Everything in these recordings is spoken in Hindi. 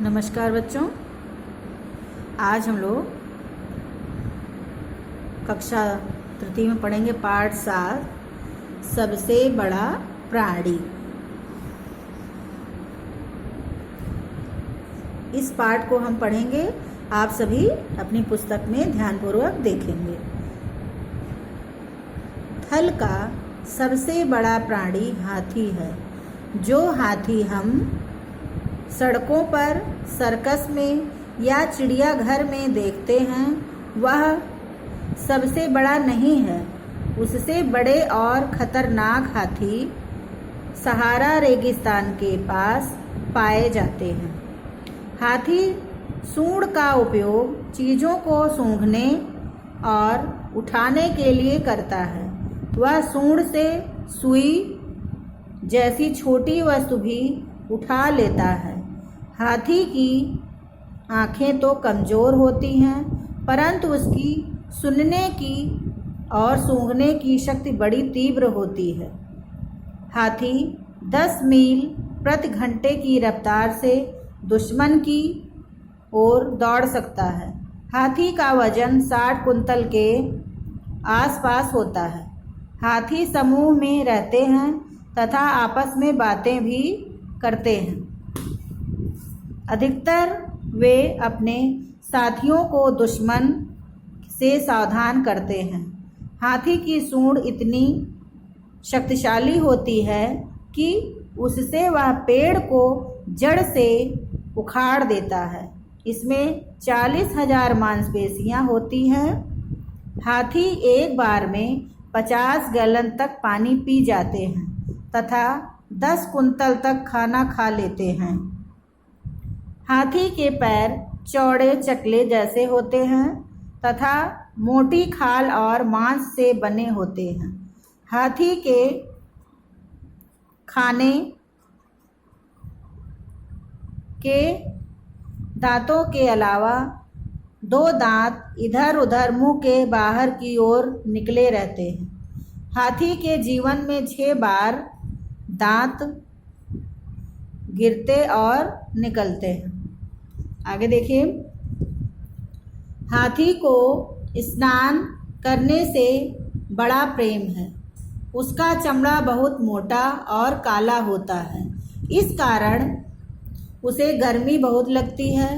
नमस्कार बच्चों, आज हम लोग कक्षा तृतीय में पढ़ेंगे पाठ 7 सबसे बड़ा प्राणी। इस पाठ को हम पढ़ेंगे, आप सभी अपनी पुस्तक में ध्यानपूर्वक देखेंगे। थल का सबसे बड़ा प्राणी हाथी है। जो हाथी हम सड़कों पर, सर्कस में या चिड़ियाघर में देखते हैं वह सबसे बड़ा नहीं है। उससे बड़े और खतरनाक हाथी सहारा रेगिस्तान के पास पाए जाते हैं। हाथी सूंड का उपयोग चीज़ों को सूंघने और उठाने के लिए करता है। वह सूंड से सुई जैसी छोटी वस्तु भी उठा लेता है। हाथी की आँखें तो कमज़ोर होती हैं, परंतु उसकी सुनने की और सूंघने की शक्ति बड़ी तीव्र होती है। हाथी 10 मील प्रति घंटे की रफ्तार से दुश्मन की ओर दौड़ सकता है। हाथी का वजन 60 कुंतल के आसपास होता है। हाथी समूह में रहते हैं तथा आपस में बातें भी करते हैं। अधिकतर वे अपने साथियों को दुश्मन से सावधान करते हैं। हाथी की सूंड इतनी शक्तिशाली होती है कि उससे वह पेड़ को जड़ से उखाड़ देता है। इसमें 40,000 मांसपेशियां होती हैं। हाथी एक बार में 50 गैलन तक पानी पी जाते हैं तथा 10 कुंतल तक खाना खा लेते हैं। हाथी के पैर चौड़े चकले जैसे होते हैं तथा मोटी खाल और मांस से बने होते हैं। हाथी के खाने के दांतों के अलावा 2 दांत इधर उधर मुंह के बाहर की ओर निकले रहते हैं। हाथी के जीवन में 6 बार दांत गिरते और निकलते हैं। आगे देखिए, हाथी को स्नान करने से बड़ा प्रेम है। उसका चमड़ा बहुत मोटा और काला होता है, इस कारण उसे गर्मी बहुत लगती है।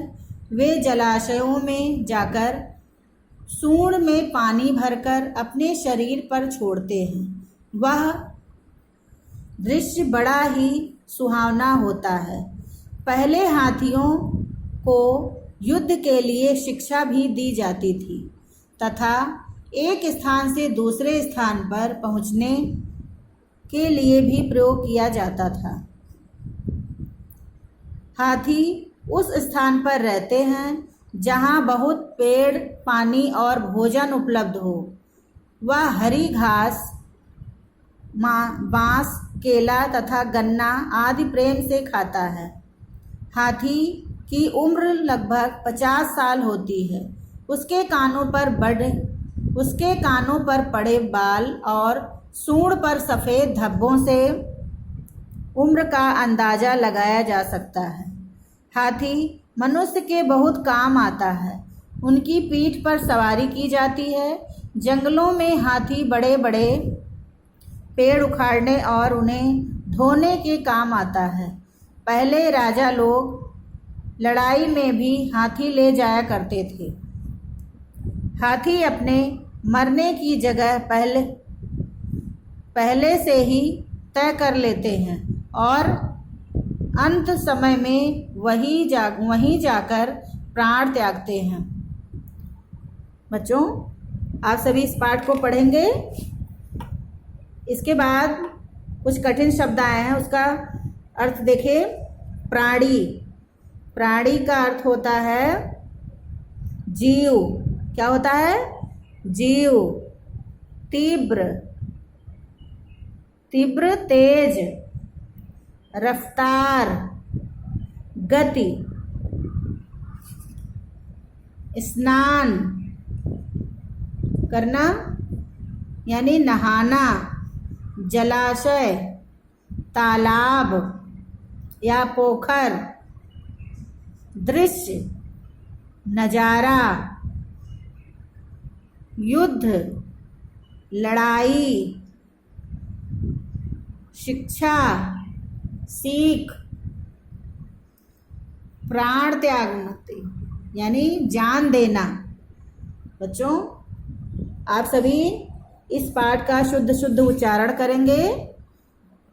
वे जलाशयों में जाकर सूंड में पानी भरकर अपने शरीर पर छोड़ते हैं। वह दृश्य बड़ा ही सुहावना होता है। पहले हाथियों को युद्ध के लिए शिक्षा भी दी जाती थी तथा एक स्थान से दूसरे स्थान पर पहुंचने के लिए भी प्रयोग किया जाता था। हाथी उस स्थान पर रहते हैं जहां बहुत पेड़, पानी और भोजन उपलब्ध हो। वह हरी घास, बांस, केला तथा गन्ना आदि प्रेम से खाता है। हाथी की उम्र लगभग 50 साल होती है। उसके कानों पर पड़े बाल और सूंड पर सफ़ेद धब्बों से उम्र का अंदाज़ा लगाया जा सकता है। हाथी मनुष्य के बहुत काम आता है। उनकी पीठ पर सवारी की जाती है। जंगलों में हाथी बड़े बड़े पेड़ उखाड़ने और उन्हें ढोने के काम आता है। पहले राजा लोग लड़ाई में भी हाथी ले जाया करते थे। हाथी अपने मरने की जगह पहले से ही तय कर लेते हैं और अंत समय में वहीं जाकर प्राण त्यागते हैं। बच्चों, आप सभी इस पाठ को पढ़ेंगे। इसके बाद कुछ कठिन शब्द आए हैं, उसका अर्थ देखिए। प्राणी का अर्थ होता है जीव। क्या होता है? जीव। तीव्र, तेज, रफ्तार, गति। स्नान करना यानी नहाना। जलाशय, तालाब या पोखर। दृश्य, नजारा, युद्ध, लड़ाई, शिक्षा, सीख, प्राण त्यागते यानी जान देना। बच्चों, आप सभी इस पाठ का शुद्ध शुद्ध उच्चारण करेंगे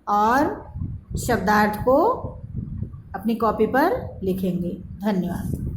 और शब्दार्थ को अपनी कॉपी पर लिखेंगे। धन्यवाद।